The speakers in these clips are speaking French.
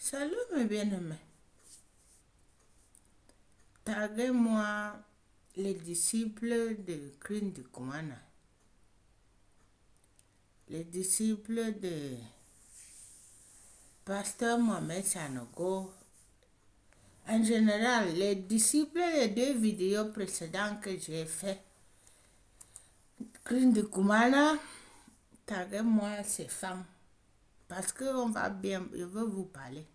Salut mes bien-aimés. Taguez-moi les disciples de Crin du Kumana. Les disciples de Pasteur Mohamed Sanogo. En général, les disciples des deux vidéos précédentes que j'ai fait. Crin du Kumana, taguez-moi ces femmes. Parce que on va bien, je veux vous parler.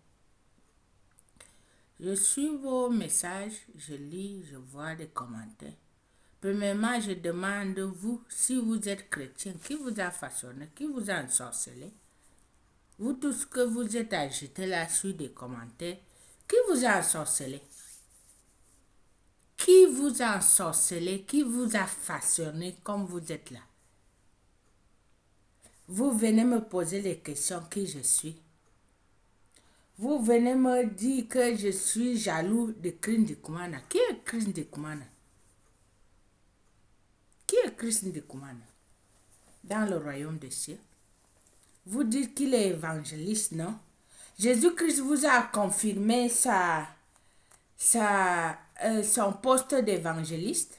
Je suis vos messages, je lis, je vois des commentaires. Premièrement, je demande vous, si vous êtes chrétien, qui vous a façonné, qui vous a ensorcelé. Vous tous que vous êtes agités là sur des commentaires, qui vous a ensorcelé? Qui vous a ensorcelé, qui vous a façonné comme vous êtes là? Vous venez me poser les questions qui je suis. Vous venez me dire que je suis jaloux de Crin du Kumana. Qui est Crin du Kumana? Qui est Crin du Kumana? Dans le royaume des cieux. Vous dites qu'il est évangéliste, non? Jésus-Christ vous a confirmé son poste d'évangéliste.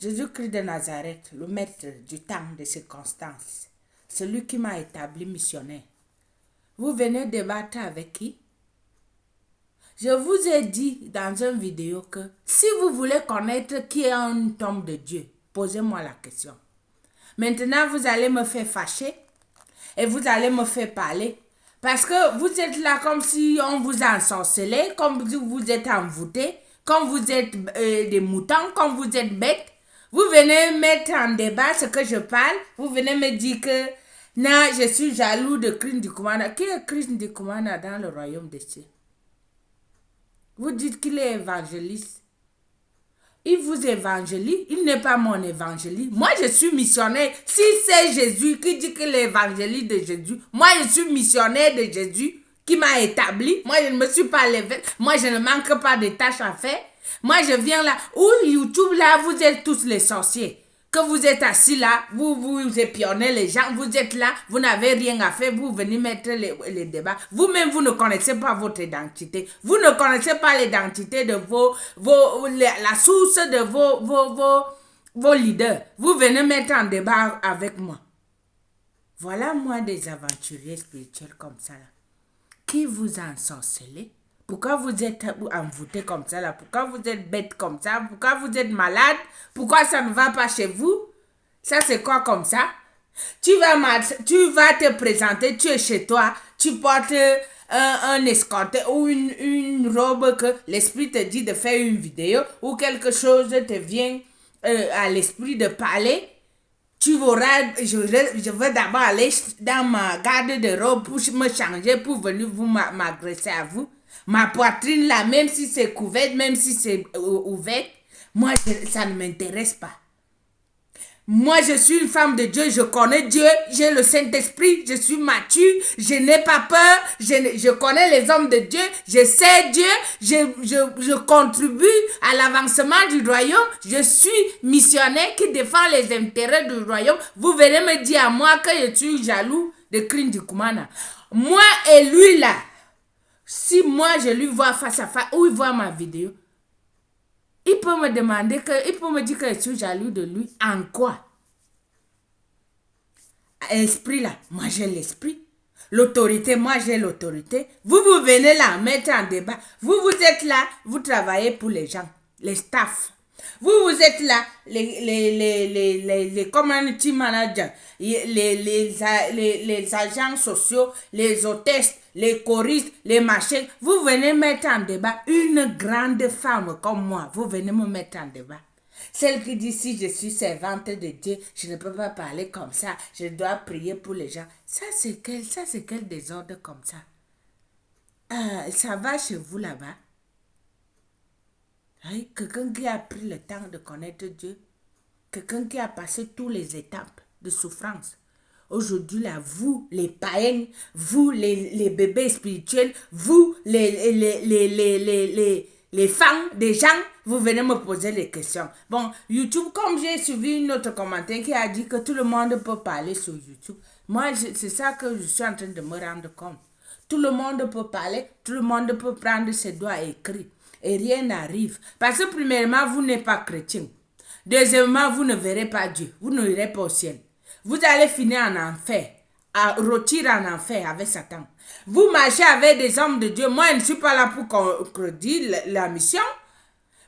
Jésus-Christ de Nazareth, le maître du temps des circonstances, celui qui m'a établi missionnaire. Vous venez débattre avec qui? Je vous ai dit dans une vidéo que si vous voulez connaître qui est un homme de Dieu, posez-moi la question. Maintenant, vous allez me faire fâcher et vous allez me faire parler. Parce que vous êtes là comme si on vous a ensorcelé, comme si vous êtes envoûté, comme vous êtes des moutons, comme vous êtes bêtes. Vous venez mettre en débat ce que je parle. Vous venez me dire que non, je suis jaloux de Crin du Kumana. Qui est Crin du Kumana dans le royaume des cieux? Vous dites qu'il est évangéliste. Il vous évangélise, il n'est pas mon évangéliste. Moi, je suis missionnaire. Si c'est Jésus qui dit qu'il est évangéliste de Jésus, moi, je suis missionnaire de Jésus qui m'a établi. Moi, je ne me suis pas levé. Moi, je ne manque pas de tâches à faire. Moi, je viens là. Ou YouTube, là, vous êtes tous les sorciers. Que vous êtes assis là, vous épionnez les gens, vous êtes là, vous n'avez rien à faire, vous venez mettre les débats. Vous-même, vous ne connaissez pas votre identité. Vous ne connaissez pas l'identité de la source de vos leaders. Vous venez mettre en débat avec moi. Voilà moi des aventuriers spirituels comme ça là. Qui vous a ensorcelé? Pourquoi vous êtes envoûté comme ça là? Pourquoi vous êtes bête comme ça? Pourquoi vous êtes malade? Pourquoi ça ne va pas chez vous? Ça c'est quoi comme ça? Tu vas te présenter, tu es chez toi, tu portes un escorte ou une robe que l'esprit te dit de faire une vidéo ou quelque chose te vient à l'esprit de parler. Tu verras, je vais d'abord aller dans ma garde de robe pour me changer, pour venir m'agresser à vous. Ma poitrine là, même si c'est couverte, même si c'est ouvert, moi, ça ne m'intéresse pas. Moi, je suis une femme de Dieu, je connais Dieu, j'ai le Saint-Esprit, je suis mature, je n'ai pas peur, je connais les hommes de Dieu, je sais Dieu, je contribue à l'avancement du royaume, je suis missionnaire qui défend les intérêts du royaume. Vous venez me dire à moi que je suis jaloux de Crin du Kumana. Moi et lui là, si moi je lui vois face à face ou il voit ma vidéo, il peut me demander il peut me dire que je suis jaloux de lui. En quoi? Esprit là, moi j'ai l'esprit. L'autorité, moi j'ai l'autorité. Vous venez là mettre en débat. Vous êtes là, vous travaillez pour les gens, les staffs. Vous êtes là, les community managers, les agents sociaux, les hôtesses, les choristes, les machins. Vous venez mettre en débat une grande femme comme moi. Vous venez me mettre en débat. Celle qui dit si je suis servante de Dieu, je ne peux pas parler comme ça. Je dois prier pour les gens. Ça c'est quel désordre comme ça? Ça va chez vous là-bas? Quelqu'un qui a pris le temps de connaître Dieu, quelqu'un qui a passé toutes les étapes de souffrance. Aujourd'hui, là, vous, les païens, vous, les bébés spirituels, vous, les femmes des gens, vous venez me poser des questions. Bon, YouTube, comme j'ai suivi une autre commentaire qui a dit que tout le monde peut parler sur YouTube, moi, c'est ça que je suis en train de me rendre compte. Tout le monde peut parler, tout le monde peut prendre ses doigts et écrire. Et rien n'arrive. Parce que premièrement, vous n'êtes pas chrétien. Deuxièmement, vous ne verrez pas Dieu. Vous n'irez pas au ciel. Vous allez finir en enfer. À rôtir en enfer avec Satan. Vous marchez avec des hommes de Dieu. Moi, je ne suis pas là pour contredire la mission.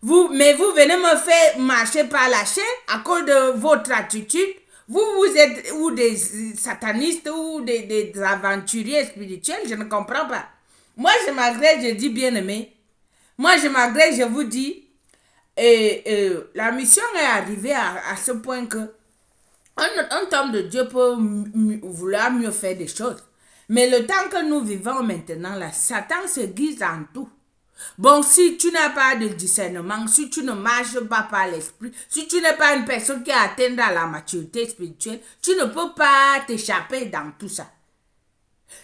Mais vous venez me faire marcher par la chaîne à cause de votre attitude. Vous êtes ou des satanistes ou des aventuriers spirituels. Je ne comprends pas. Moi, je m'agrège, je dis bien aimé. Moi, je m'agrège, je vous dis. La mission est arrivée à ce point que un homme de Dieu peut vouloir mieux faire des choses. Mais le temps que nous vivons maintenant, là, Satan se guise en tout. Bon, si tu n'as pas de discernement, si tu ne marches pas par l'esprit, si tu n'es pas une personne qui atteint à la maturité spirituelle, tu ne peux pas t'échapper dans tout ça.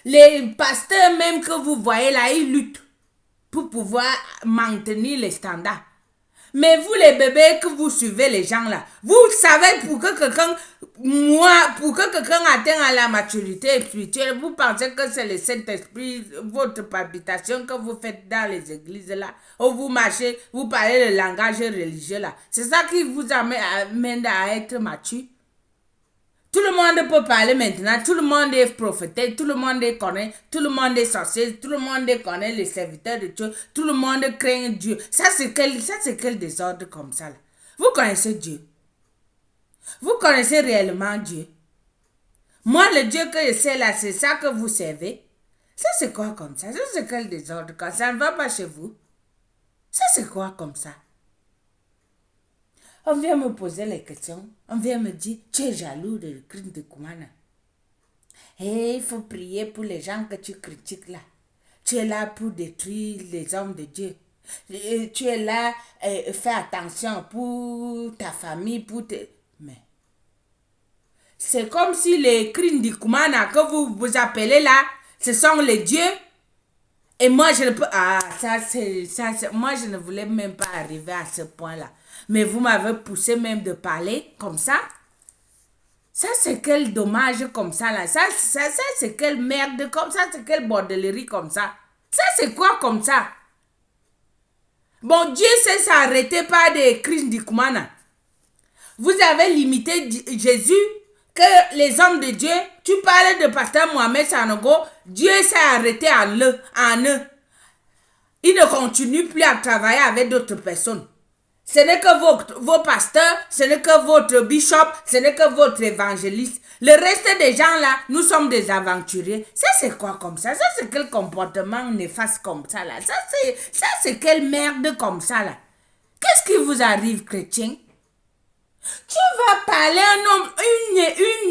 Les pasteurs même que vous voyez là, ils luttent pour pouvoir maintenir les standards. Mais vous les bébés que vous suivez les gens là, vous savez pour que quelqu'un atteigne à la maturité spirituelle, vous pensez que c'est le Saint-Esprit, votre palpitation que vous faites dans les églises là, où vous marchez, vous parlez le langage religieux là. C'est ça qui vous amène à être mature. Tout le monde peut parler maintenant, tout le monde est prophétique, tout le monde connaît, tout le monde est sorcier, tout le monde connaît les serviteurs de Dieu, tout le monde craint Dieu. Ça c'est quel désordre comme ça là. Vous connaissez Dieu? Vous connaissez réellement Dieu? Moi le Dieu que je sais là, c'est ça que vous servez? Ça c'est quoi comme ça? Ça c'est quel désordre quand ça ne va pas chez vous? Ça c'est quoi comme ça? On vient me poser les questions. On vient me dire, tu es jaloux de Christ de Kumana. Et il faut prier pour les gens que tu critiques là. Tu es là pour détruire les hommes de Dieu. Et tu es là, fais attention pour ta famille, pour tes... Mais c'est comme si les Christ de Kumana que vous appelez là, ce sont les dieux. Et moi, je ne peux... moi, je ne voulais même pas arriver à ce point-là. Mais vous m'avez poussé même de parler comme ça. Ça, c'est quel dommage comme ça, là. Ça c'est quelle merde comme ça. C'est quelle bordellerie comme ça. Ça, c'est quoi comme ça? Bon, Dieu sait s'arrêter par des crises du Kumana. Vous avez limité Jésus, que les hommes de Dieu, tu parles de pasteur Mohamed Sanogo, Dieu s'est arrêté en eux. Il ne continue plus à travailler avec d'autres personnes. Ce n'est que vos pasteurs, ce n'est que votre bishop, ce n'est que votre évangéliste. Le reste des gens là, nous sommes des aventuriers. Ça c'est quoi comme ça? Ça c'est quel comportement néfaste comme ça là? Ça c'est quelle merde comme ça là? Qu'est-ce qui vous arrive, chrétien? Tu vas parler à un homme,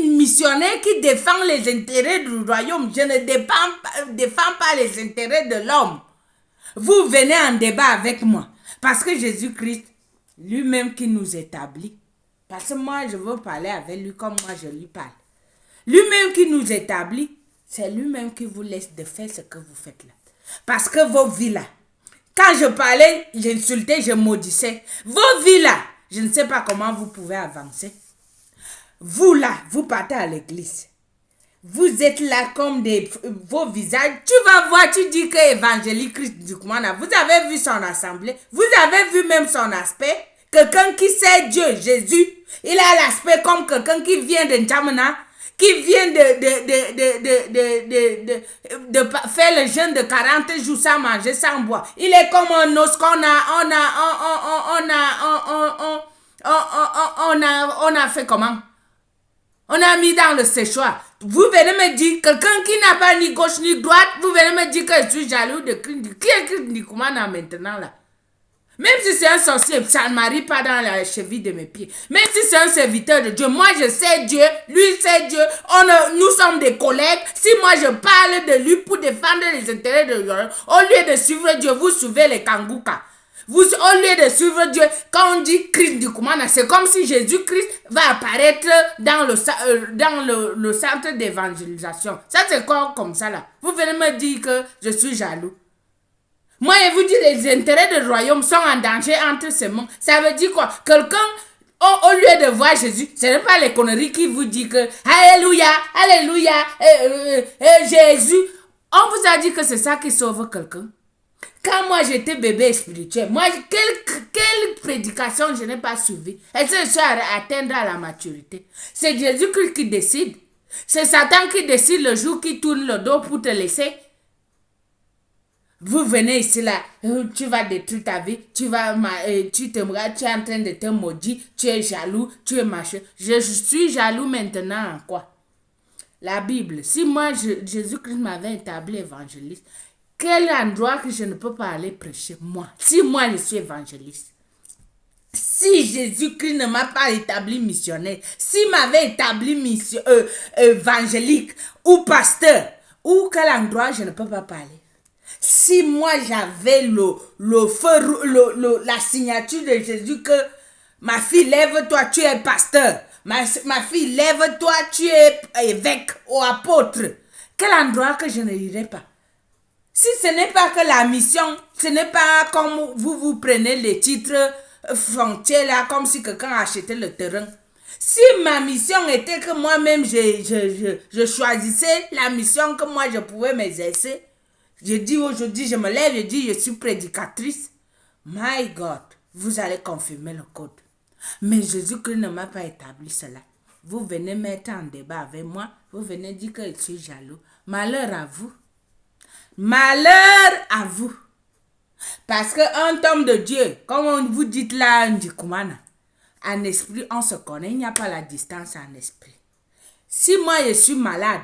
une missionnaire qui défend les intérêts du royaume. Je ne défends pas les intérêts de l'homme. Vous venez en débat avec moi. Parce que Jésus-Christ, lui-même qui nous établit. Parce que moi, je veux parler avec lui comme moi je lui parle. Lui-même qui nous établit, c'est lui-même qui vous laisse de faire ce que vous faites là. Parce que vos vies là, quand je parlais, j'insultais, je maudissais. Vos vies là, je ne sais pas comment vous pouvez avancer. Vous là, vous partez à l'église. Vous êtes là comme vos visages. Tu vas voir, tu dis que évangélique Christ du Kumana. Vous avez vu son assemblée. Vous avez vu même son aspect. Quelqu'un qui sait Dieu, Jésus. Il a l'aspect comme quelqu'un qui vient de N'Djamena. Qui vient de faire le jeûne de 40 jours sans manger, sans boire. Il est comme un os qu'on a fait comment? On a mis dans le séchoir. Vous venez me dire, quelqu'un qui n'a pas ni gauche ni droite, vous venez me dire que je suis jaloux de Christ. Qui est Christ Ndikumana maintenant là? Même si c'est un sorcier, ça ne m'arrive pas dans la cheville de mes pieds. Même si c'est un serviteur de Dieu, moi je sais Dieu, lui sait Dieu, nous sommes des collègues. Si moi je parle de lui pour défendre les intérêts de Dieu, au lieu de suivre Dieu, vous suivez les kangoukas. Au lieu de suivre Dieu, quand on dit Christ du Kumana, c'est comme si Jésus-Christ va apparaître dans le centre d'évangélisation. Ça c'est quoi comme ça là? Vous venez me dire que je suis jaloux. Moi, je vous dis, les intérêts du royaume sont en danger entre ces mains. Ça veut dire quoi? Quelqu'un, au lieu de voir Jésus, ce n'est pas les conneries qui vous disent que Alléluia, Alléluia, Jésus. On vous a dit que c'est ça qui sauve quelqu'un. Quand moi j'étais bébé spirituel, moi, quelle prédication je n'ai pas suivi? Est-ce que je suis atteindre à la maturité? C'est Jésus-Christ qui décide. C'est Satan qui décide le jour qui tourne le dos pour te laisser. Vous venez ici là, tu vas détruire ta vie, tu es en train de te maudire, tu es jaloux, tu es machin. Je suis jaloux maintenant en quoi? La Bible. Si moi, Jésus-Christ m'avait établi évangéliste, quel endroit que je ne peux pas aller prêcher, moi? Si moi je suis évangéliste. Si Jésus-Christ ne m'a pas établi missionnaire, s'il m'avait établi évangélique ou pasteur, ou quel endroit je ne peux pas parler? Si moi j'avais la signature de Jésus que ma fille, lève-toi, tu es pasteur. Ma fille, lève-toi, tu es évêque ou apôtre. Quel endroit que je ne irai pas? Si ce n'est pas que la mission, ce n'est pas comme vous prenez les titres frontières là, comme si quelqu'un achetait le terrain. Si ma mission était que moi-même, je choisissais la mission que moi je pouvais m'exercer, je dis aujourd'hui, je me lève, je dis, je suis prédicatrice. My God, vous allez confirmer le code. Mais Jésus-Christ ne m'a pas établi cela. Vous venez mettre en débat avec moi, vous venez dire que je suis jaloux. Malheur à vous. Malheur à vous. Parce qu'un homme de Dieu, comme on vous dit là, en esprit, on se connaît, il n'y a pas la distance en esprit. Si moi je suis malade,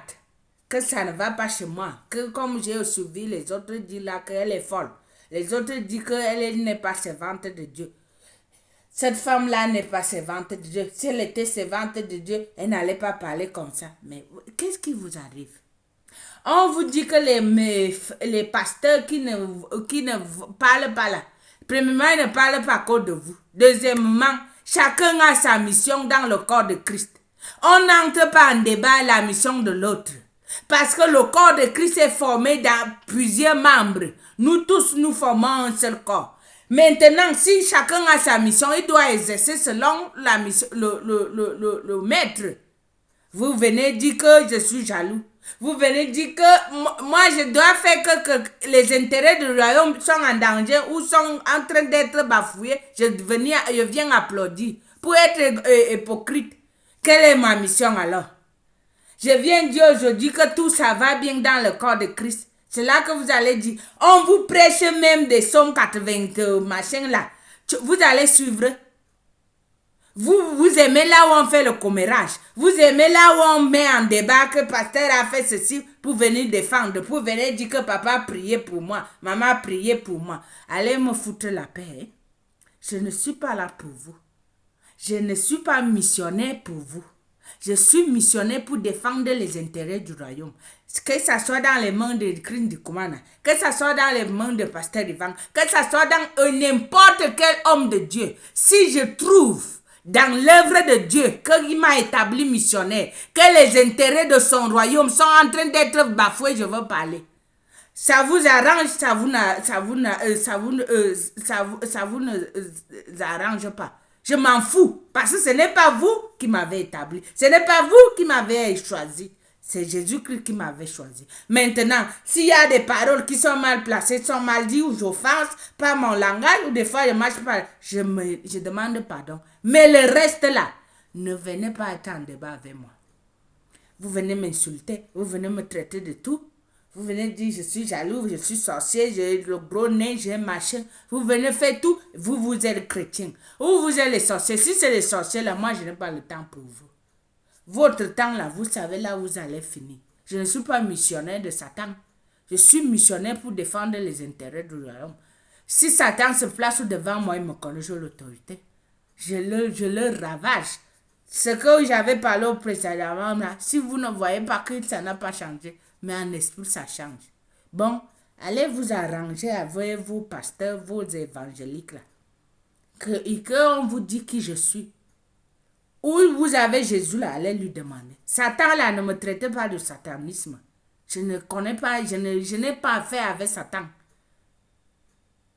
que ça ne va pas chez moi, que comme j'ai suivi, les autres disent là qu'elle est folle, les autres disent qu'elle n'est pas servante de Dieu. Cette femme-là n'est pas servante de Dieu. Si elle était servante de Dieu, elle n'allait pas parler comme ça. Mais qu'est-ce qui vous arrive? On vous dit que les pasteurs qui ne parlent pas là, premièrement, ils ne parlent pas à cause de vous. Deuxièmement, chacun a sa mission dans le corps de Christ. On n'entre pas en débat la mission de l'autre. Parce que le corps de Christ est formé dans plusieurs membres. Nous tous, nous formons un seul corps. Maintenant, si chacun a sa mission, il doit exercer selon la mission, le maître. Vous venez dire que je suis jaloux. Vous venez dire que moi, je dois faire que les intérêts du royaume sont en danger ou sont en train d'être bafoués. Je viens applaudir. Pour être hypocrite, quelle est ma mission alors? Je viens dire aujourd'hui que tout ça va bien dans le corps de Christ. C'est là que vous allez dire, on vous prêche même des sommes 80 machin là. Vous allez suivre. Vous aimez là où on fait le commérage. Vous aimez là où on met en débat que le pasteur a fait ceci pour venir défendre, pour venir dire que papa a prié pour moi, maman a prié pour moi. Allez me foutre la paix. Hein? Je ne suis pas là pour vous. Je ne suis pas missionnaire pour vous. Je suis missionnaire pour défendre les intérêts du royaume. Que ça soit dans les mains de Christ du Koumana, que ça soit dans les mains de pasteur Ivan, que ça soit dans n'importe quel homme de Dieu. Si je trouve dans l'œuvre de Dieu qu'il m'a établi missionnaire, que les intérêts de son royaume sont en train d'être bafoués, je veux parler. Ça vous arrange, ça vous ne arrange pas. Je m'en fous, parce que ce n'est pas vous qui m'avez établi. Ce n'est pas vous qui m'avez choisi. C'est Jésus-Christ qui m'avait choisi. Maintenant, s'il y a des paroles qui sont mal placées, sont mal dites ou j'offense par mon langage, ou des fois je marche pas, je demande pardon. Mais le reste là, ne venez pas être en débat avec moi. Vous venez m'insulter, vous venez me traiter de tout. Vous venez dire je suis jaloux, je suis sorcier, j'ai le gros nez, j'ai machin. Vous venez faire tout, vous êtes chrétien. Ou vous êtes les sorciers. Si c'est les sorciers là, moi je n'ai pas le temps pour vous. Votre temps là, vous savez là où vous allez finir. Je ne suis pas missionnaire de Satan. Je suis missionnaire pour défendre les intérêts du royaume. Si Satan se place devant moi, il me connaît, j'ai l'autorité. Je le ravage. Ce que j'avais parlé au précédemment là, si vous ne voyez pas que ça n'a pas changé, mais en esprit ça change. Bon, allez vous arranger avec vos pasteurs, vos évangéliques là. Que on vous dit qui je suis. Où vous avez Jésus là, allez lui demander. Satan là, ne me traitez pas de satanisme. Je ne connais pas, je n'ai pas affaire avec Satan.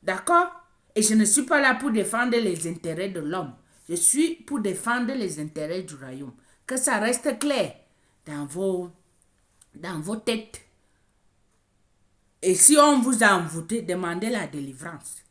D'accord? Et je ne suis pas là pour défendre les intérêts de l'homme. Je suis pour défendre les intérêts du royaume. Que ça reste clair dans vos têtes. Et si on vous a envoûté, demandez la délivrance.